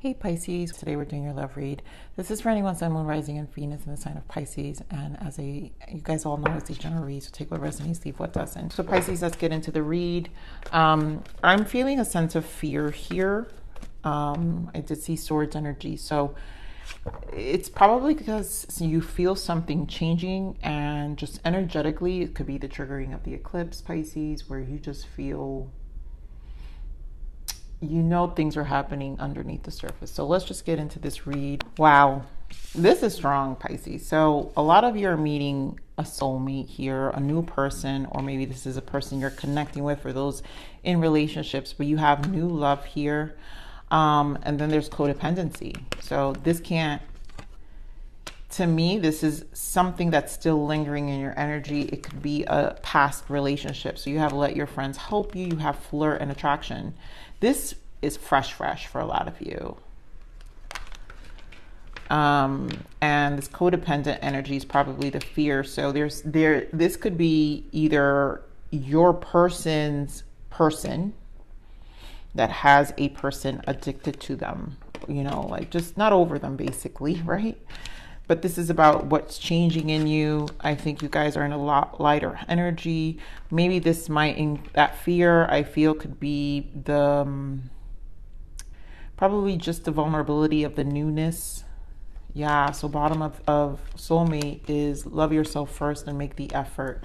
Hey Pisces, today we're doing your love read. This is for anyone, Sun, Moon, Rising, and Venus in the sign of Pisces. And you guys all know, it's a general read, so take what resonates, leave what doesn't. So Pisces, let's get into the read. I'm feeling a sense of fear here. I did see swords energy, so it's probably because you feel something changing, and just energetically, it could be the triggering of the eclipse, Pisces, where you just feel, you know, things are happening underneath the surface. So let's just get into this read. Wow, this is strong, Pisces. So a lot of you are meeting a soulmate here, a new person, or maybe this is a person you're connecting with, for those in relationships, but you have new love here. And then there's codependency. So this can't, to me, this is something that's still lingering in your energy. It could be a past relationship. So you have let your friends help you. You have flirt and attraction. This is fresh for a lot of you. And this codependent energy is probably the fear. So this could be either your person's person that has a person addicted to them, you know, like just not over them, basically, right? But this is about what's changing in you. I think you guys are in a lot lighter energy. Maybe this might, that fear, I feel, could be the, probably just the vulnerability of the newness. Yeah, so bottom of soulmate is love yourself first and make the effort.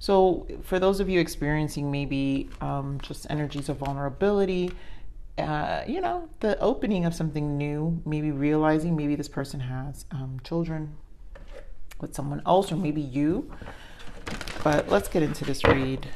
So for those of you experiencing maybe just energies of vulnerability, you know, the opening of something new, maybe realizing maybe this person has children with someone else, or maybe you. But let's get into this read.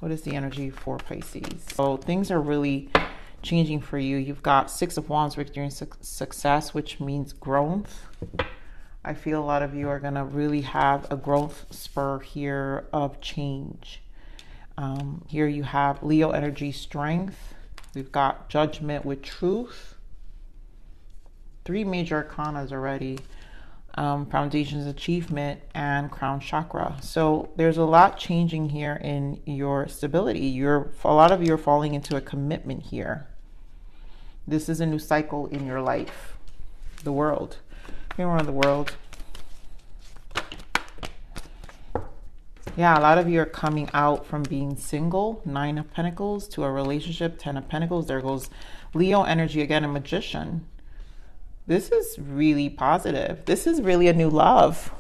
What is the energy for Pisces? So things are really changing for you. You've got Six of Wands, victory and success, which means growth. I feel a lot of you are going to really have a growth spur here of change. Here you have Leo energy, strength. We've got judgment with truth. 3 major arcana already. Foundations, achievement, and crown chakra. So there's a lot changing here in your stability. A lot of you are falling into a commitment here. This is a new cycle in your life. The world. Here we're on the world. Yeah, a lot of you are coming out from being single, 9 of Pentacles, to a relationship, 10 of Pentacles. There goes Leo energy again, a magician. This is really positive. This is really a new love.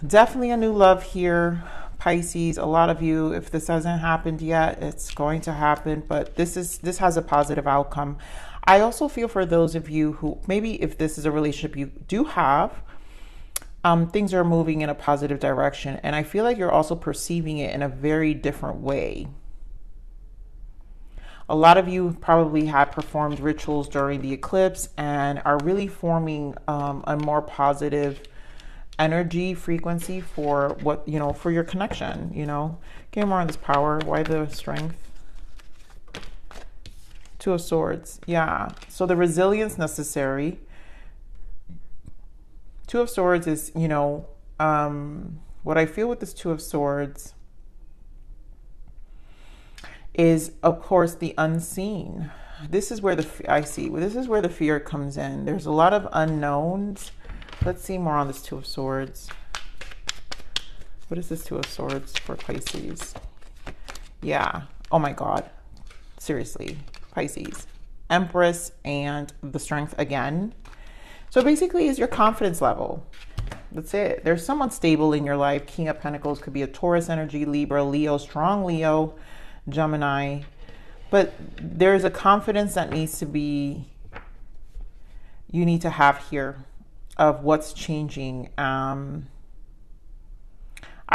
Definitely a new love here, Pisces. A lot of you, if this hasn't happened yet, it's going to happen, but this has a positive outcome. I also feel for those of you who, maybe if this is a relationship you do have, things are moving in a positive direction. And I feel like you're also perceiving it in a very different way. A lot of you probably had performed rituals during the eclipse and are really forming a more positive energy frequency for what, you know, for your connection, you know. Get more on this power. Why the strength? 2 of Swords. Yeah. So the resilience necessary. 2 of Swords is, you know, what I feel with this 2 of Swords is, of course, the unseen. This is where this is where the fear comes in. There's a lot of unknowns. Let's see more on this 2 of Swords. What is this 2 of Swords for Pisces? Yeah. Oh my God. Seriously. Pisces. Empress and the strength again. So basically is your confidence level. That's it. There's someone stable in your life. King of Pentacles could be a Taurus energy, Libra, Leo, strong Leo, Gemini. But there's a confidence that needs to be, you need to have here of what's changing. I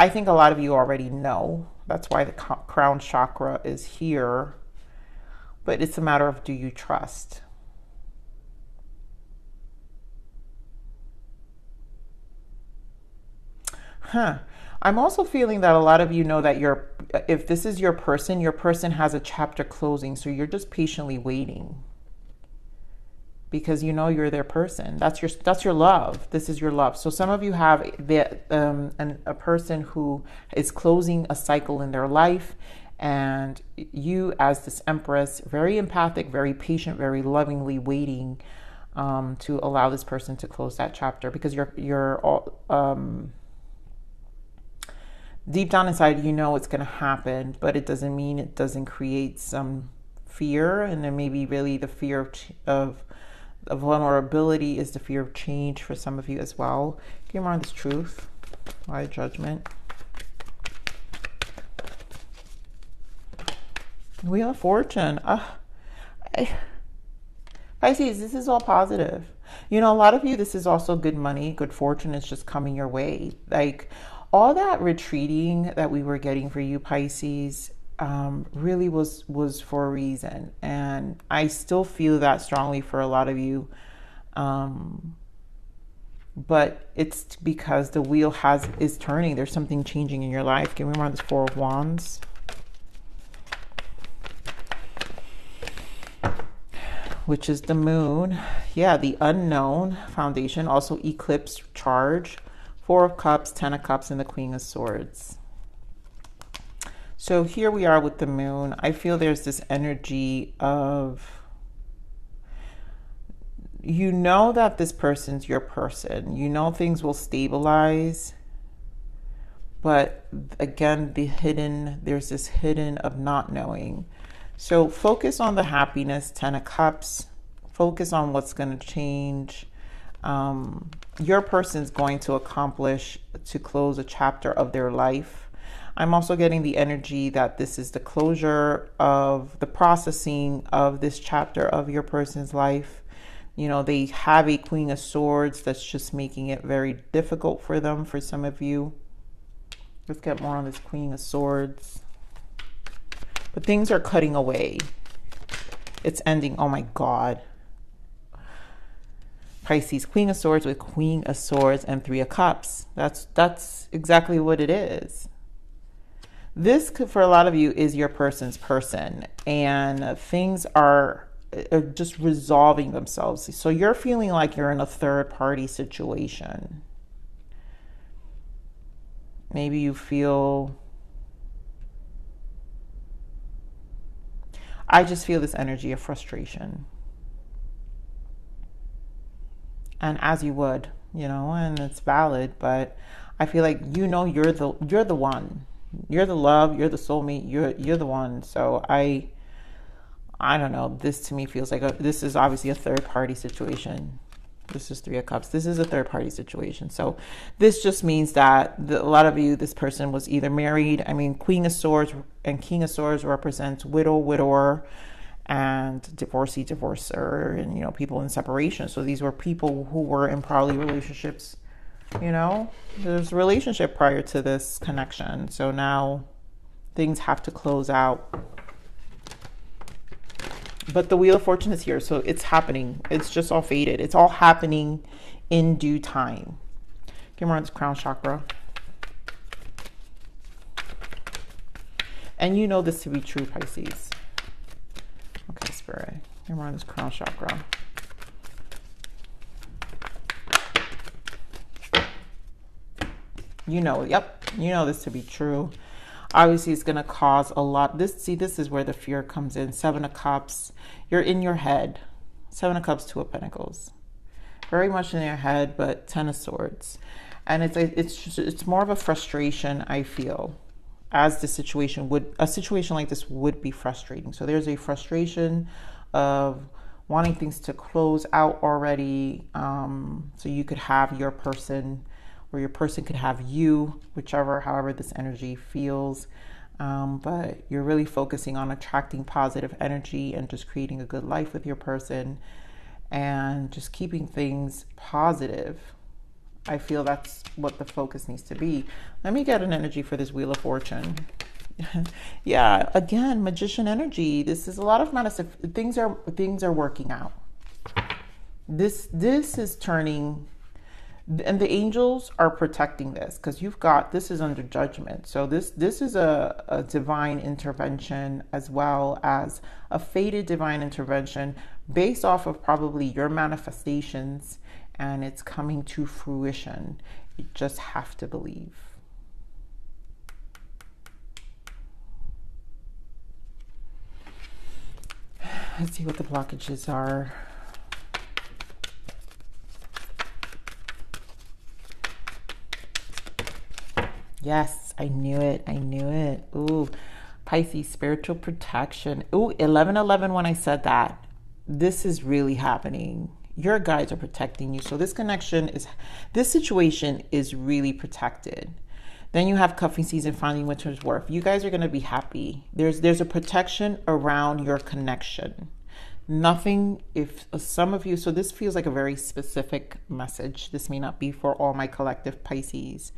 think a lot of you already know. That's why the crown chakra is here. But it's a matter of, do you trust? I'm also feeling that a lot of you know that if this is your person has a chapter closing. So you're just patiently waiting. Because you know you're their person. That's your love. This is your love. So some of you have a person who is closing a cycle in their life, And you as this Empress, very empathic, very patient, very lovingly waiting to allow this person to close that chapter, because you're all deep down inside, you know it's going to happen, but it doesn't mean it doesn't create some fear. And then maybe really the fear of vulnerability is the fear of change for some of you as well. Give me more on this truth. Why Judgment? Wheel of Fortune. Pisces, this is all positive. You know, a lot of you, this is also good money, good fortune is just coming your way. Like all that retreating that we were getting for you, Pisces, really was for a reason. And I still feel that strongly for a lot of you. But it's because the wheel is turning. There's something changing in your life. Give me more on this Four of Wands. Which is the Moon. Yeah, the unknown foundation. Also eclipse charge. Four of Cups, Ten of Cups, and the Queen of Swords. So here we are with the Moon. I feel there's this energy of, you know that this person's your person. You know things will stabilize. But again, there's this hidden of not knowing. So focus on the happiness, Ten of Cups. Focus on what's going to change. Your person's going to accomplish to close a chapter of their life. I'm also getting the energy that this is the closure of the processing of this chapter of your person's life. You know, they have a Queen of Swords that's just making it very difficult for them, for some of you. Let's get more on this Queen of Swords. But things are cutting away. It's ending. Oh my God. Pisces, Queen of Swords with Queen of Swords and Three of Cups. That's exactly what it is. This could, for a lot of you, is your person's person. And things are just resolving themselves. So you're feeling like you're in a third party situation. Maybe you feel... I just feel this energy of frustration. And as you would, you know, and it's valid, but I feel like, you know, you're the one. You're the love, you're the soulmate, you're the one. So I don't know. This to me feels like this is obviously a third party situation. This is Three of Cups. This is a third party situation. So this just means that a lot of you, this person was either married. I mean, Queen of Swords and King of Swords represents widow, widower, and divorcee, divorcer, and, you know, people in separation. So these were people who were in probably relationships, you know, there's a relationship prior to this connection. So now things have to close out. But the Wheel of Fortune is here, so it's happening. It's just all faded. It's all happening in due time. Give me on this Crown Chakra. And you know this to be true, Pisces. Okay, Spirit. Give me on this Crown Chakra. You know, yep. You know this to be true. Obviously, it's going to cause a lot. This is where the fear comes in. Seven of Cups. You're in your head. Seven of Cups, Two of Pentacles. Very much in your head, but Ten of Swords. And it's more of a frustration, I feel, as a situation like this would be frustrating. So there's a frustration of wanting things to close out already, so you could have your person, or your person could have you, however this energy feels. But you're really focusing on attracting positive energy and just creating a good life with your person and just keeping things positive. I feel that's what the focus needs to be. Let me get an energy for this Wheel of Fortune. Yeah, again, Magician energy. This is a lot of things are working out. This is turning. And the angels are protecting this, because this is under judgment. So this is a divine intervention, as well as a fated divine intervention based off of probably your manifestations, and it's coming to fruition. You just have to believe. Let's see what the blockages are. Yes, I knew it. I knew it. Ooh, Pisces, spiritual protection. Ooh, 1111 when I said that. This is really happening. Your guides are protecting you. So this situation is really protected. Then you have cuffing season, finding winter's worth. You guys are going to be happy. There's a protection around your connection. Nothing, if some of you, so this feels like a very specific message. This may not be for all my collective Pisces.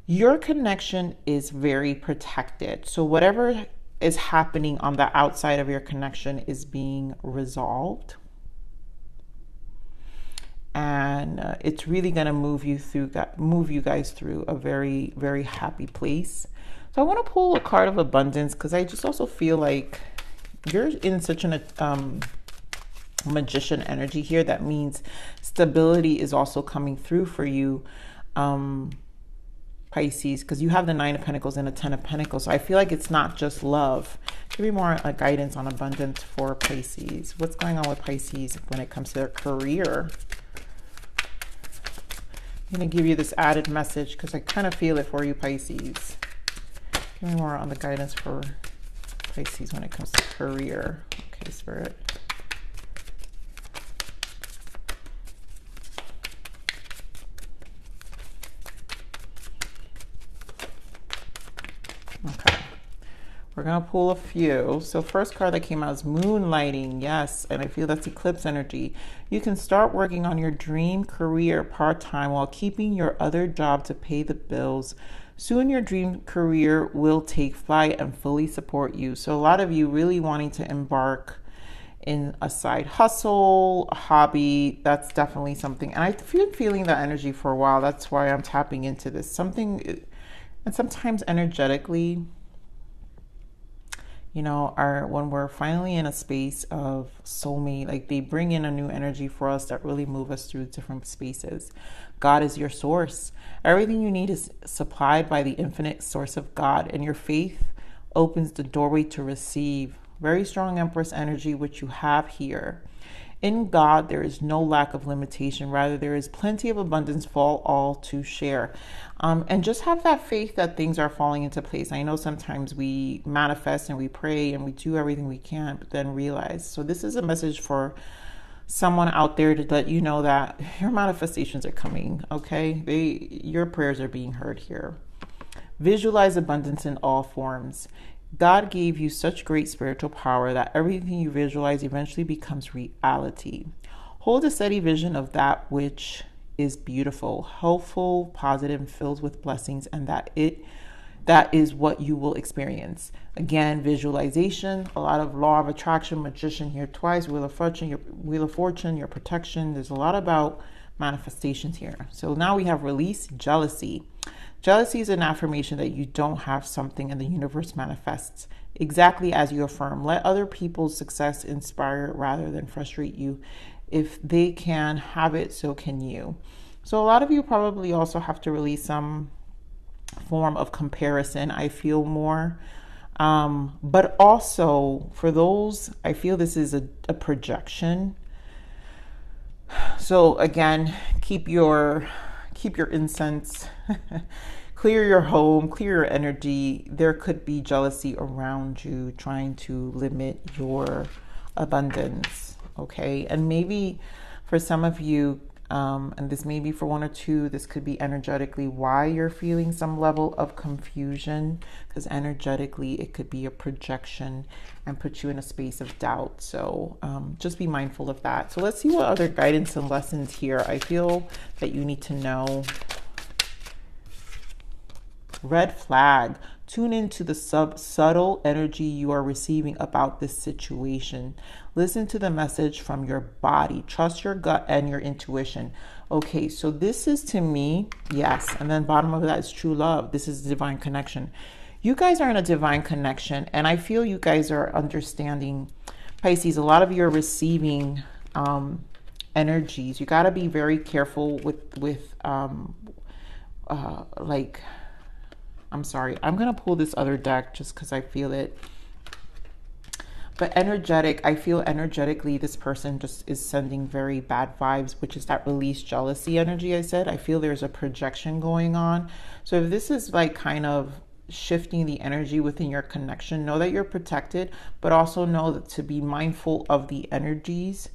Your connection is very protected. So whatever is happening on the outside of your connection is being resolved. And it's really going to move you guys through a very, very happy place. So I want to pull a card of abundance because I just also feel like you're in such an magician energy here. That means stability is also coming through for you, Pisces, because you have the 9 of Pentacles and a 10 of Pentacles. So I feel like it's not just love. Give me more guidance on abundance for Pisces. What's going on with Pisces when it comes to their career? I'm going to give you this added message because I kind of feel it for you, Pisces. Give me more on the guidance for Pisces when it comes to career. Okay, Spirit. Okay. We're going to pull a few. So first card that came out is moonlighting. Yes, and I feel that's eclipse energy. You can start working on your dream career part-time while keeping your other job to pay the bills. Soon your dream career will take flight and fully support you. So a lot of you really wanting to embark in a side hustle, a hobby. That's definitely something. And I've been feeling that energy for a while. That's why I'm tapping into this. Something, and sometimes energetically, you know, when we're finally in a space of soulmate, like they bring in a new energy for us that really move us through different spaces. God is your source. Everything you need is supplied by the infinite source of God, and your faith opens the doorway to receive. Very strong Empress energy, which you have here. In God, there is no lack of limitation. Rather, there is plenty of abundance for all to share. And just have that faith that things are falling into place. I know sometimes we manifest and we pray and we do everything we can, but then realize. So this is a message for someone out there to let you know that your manifestations are coming, okay? Your prayers are being heard here. Visualize abundance in all forms. God gave you such great spiritual power that everything you visualize eventually becomes reality. Hold a steady vision of that which is beautiful, helpful, positive, and filled with blessings, and that is what you will experience. Again, visualization, a lot of law of attraction, magician here twice, wheel of fortune, your protection. There's a lot about manifestations here. So now we have release, jealousy. Jealousy is an affirmation that you don't have something and the universe manifests exactly as you affirm. Let other people's success inspire rather than frustrate you. If they can have it, so can you. So a lot of you probably also have to release some form of comparison, I feel more. But also for those, I feel this is a projection. So again, keep your incense, clear your home, clear your energy. There could be jealousy around you trying to limit your abundance, okay? And maybe for some of you, and this may be for one or two, this could be energetically why you're feeling some level of confusion, because energetically it could be a projection and put you in a space of doubt. So just be mindful of that. So let's see what other guidance and lessons here I feel that you need to know. Red flag. Tune into the subtle energy you are receiving about this situation. Listen to the message from your body. Trust your gut and your intuition. Okay, so this is to me, yes. And then bottom of that is true love. This is divine connection. You guys are in a divine connection, and I feel you guys are understanding, Pisces. A lot of you are receiving energies. You got to be very careful with like, I'm sorry, I'm going to pull this other deck just because I feel it. But energetic, I feel energetically this person just is sending very bad vibes, which is that release jealousy energy I said. I feel there's a projection going on. So if this is like kind of shifting the energy within your connection, know that you're protected, but also know that to be mindful of the energies.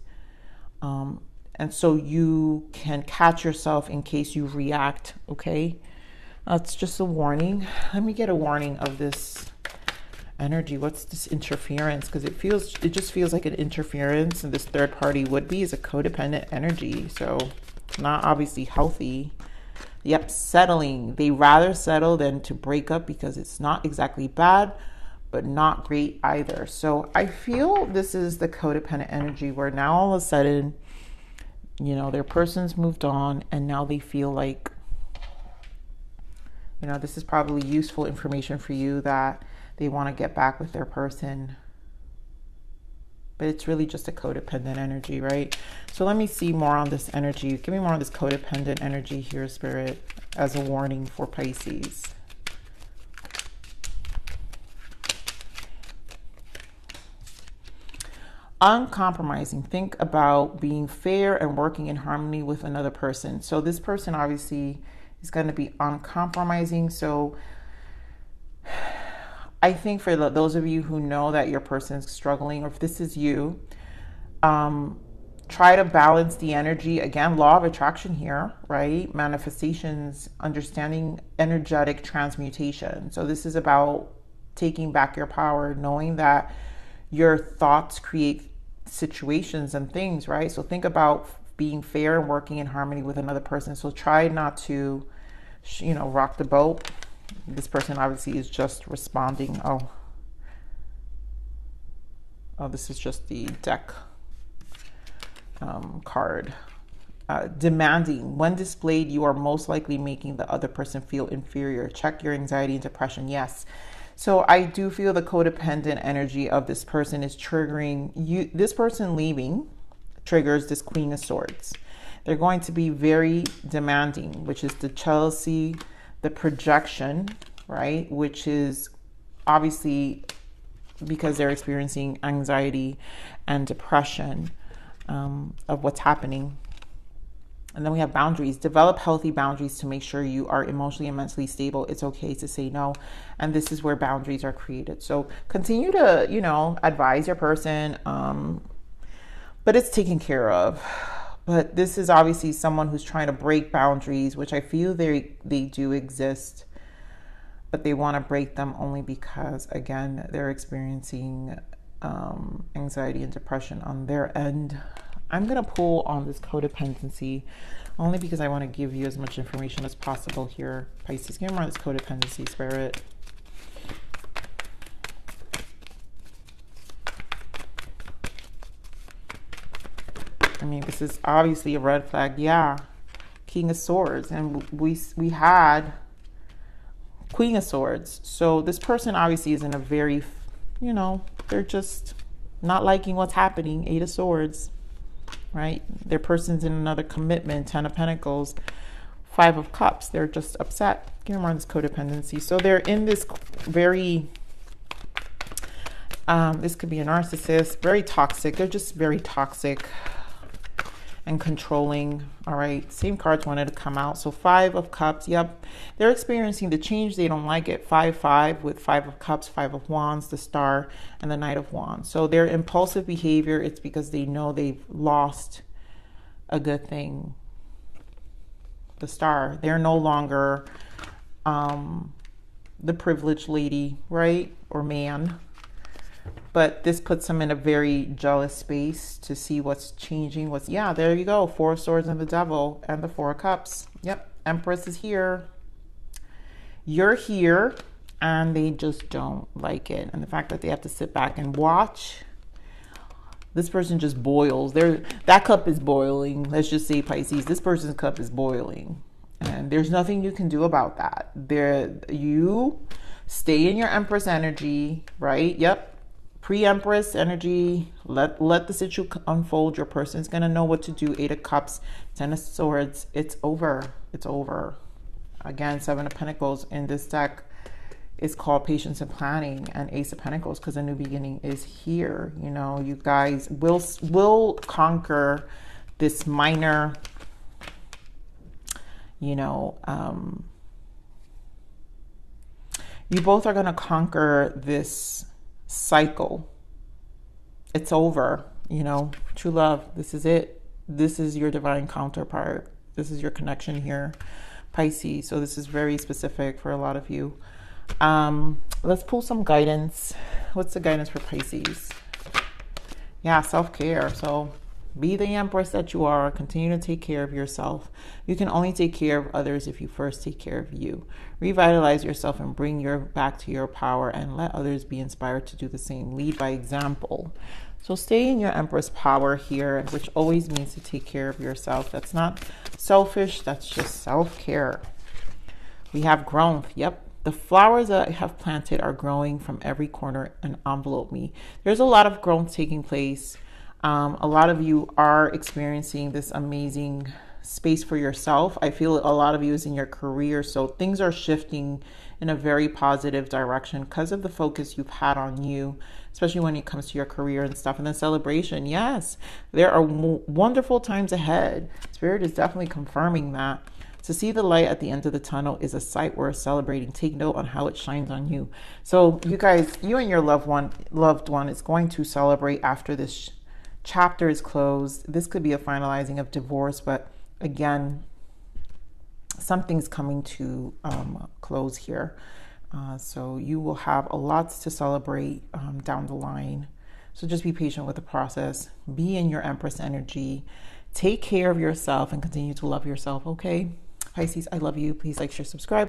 And so you can catch yourself in case you react, okay? That's just a warning. Let me get a warning of this energy. What's this interference? Because it just feels like an interference, and this third party would be is a codependent energy. So not obviously healthy. Yep, settling. They rather settle than to break up because it's not exactly bad, but not great either. So I feel this is the codependent energy where now all of a sudden, you know, their person's moved on and now they feel like, you know, this is probably useful information for you that they want to get back with their person. But it's really just a codependent energy, right? So let me see more on this energy. Give me more on this codependent energy here, Spirit, as a warning for Pisces. Uncompromising. Think about being fair and working in harmony with another person. So this person obviously is going to be uncompromising. So I think for those of you who know that your person is struggling, or if this is you, try to balance the energy. Again, law of attraction here, right? Manifestations, understanding energetic transmutation. So this is about taking back your power, knowing that your thoughts create situations and things, right? So think about being fair and working in harmony with another person. So try not to, you know, rock the boat. This person obviously is just responding. Oh, this is just the deck card. Demanding. When displayed, you are most likely making the other person feel inferior. Check your anxiety and depression. Yes. So I do feel the codependent energy of this person is triggering you. This person leaving triggers this Queen of Swords. They're going to be very demanding, which is the jealousy, the projection, right? Which is obviously because they're experiencing anxiety and depression of what's happening. And then we have boundaries. Develop healthy boundaries to make sure you are emotionally and mentally stable. It's okay to say no. And this is where boundaries are created. So continue to, you know, advise your person, but it's taken care of. But this is obviously someone who's trying to break boundaries, which I feel they do exist, but they want to break them only because, again, they're experiencing anxiety and depression on their end. I'm going to pull on this codependency only because I want to give you as much information as possible here. Pisces, give me more on this codependency, Spirit. I mean, this is obviously a red flag. Yeah. King of Swords. And we had Queen of Swords. So this person obviously is in a very, you know, they're just not liking what's happening. Eight of Swords. Right? Their person's in another commitment. Ten of Pentacles. Five of Cups. They're just upset. Give me more on this codependency. So they're in this very, this could be a narcissist, very toxic. They're just very toxic and controlling. All right, same cards wanted to come out. So Five of Cups. Yep, they're experiencing the change. They don't like it. 5-5 with Five of Cups, Five of Wands, the Star, and the Knight of Wands. So their impulsive behavior, it's because they know they've lost a good thing. The Star. They're no longer the privileged lady, right? Or man. But this puts them in a very jealous space to see what's changing. Yeah, there you go. Four of Swords and the Devil and the Four of Cups. Yep, Empress is here. You're here, and they just don't like it. And the fact that they have to sit back and watch, this person just boils. That cup is boiling. Let's just say, Pisces, this person's cup is boiling. And there's nothing you can do about that. You stay in your Empress energy, right? Yep. Pre-Empress energy, let the situation unfold. Your person's going to know what to do. Eight of Cups, Ten of Swords. It's over. It's over. Again, Seven of Pentacles in this deck is called patience and planning, and Ace of Pentacles, because a new beginning is here. You know, you guys will conquer this minor, you know, you both are going to conquer this cycle. It's over, you know, true love. This is it. This is your divine counterpart. This is your connection here, Pisces. So this is very specific for a lot of you. Let's pull some guidance. What's the guidance for Pisces? Yeah, self-care. So be the Empress that you are. Continue to take care of yourself. You can only take care of others if you first take care of you. Revitalize yourself and bring your back to your power, and let others be inspired to do the same. Lead by example. So stay in your Empress power here, which always means to take care of yourself. That's not selfish. That's just self-care. We have growth. Yep. The flowers that I have planted are growing from every corner and envelope me. There's a lot of growth taking place. A lot of you are experiencing this amazing space for yourself. I feel a lot of you is in your career. So things are shifting in a very positive direction because of the focus you've had on you, especially when it comes to your career and stuff. And then celebration. Yes, there are wonderful times ahead. Spirit is definitely confirming that. To see the light at the end of the tunnel is a sight worth celebrating. Take note on how it shines on you. So you guys, you and your loved one is going to celebrate after this chapter is closed. This could be a finalizing of divorce, but again, something's coming to close here. So you will have a lot to celebrate down the line. So just be patient with the process. Be in your Empress energy. Take care of yourself and continue to love yourself, okay? Pisces, I love you. Please like, share, subscribe.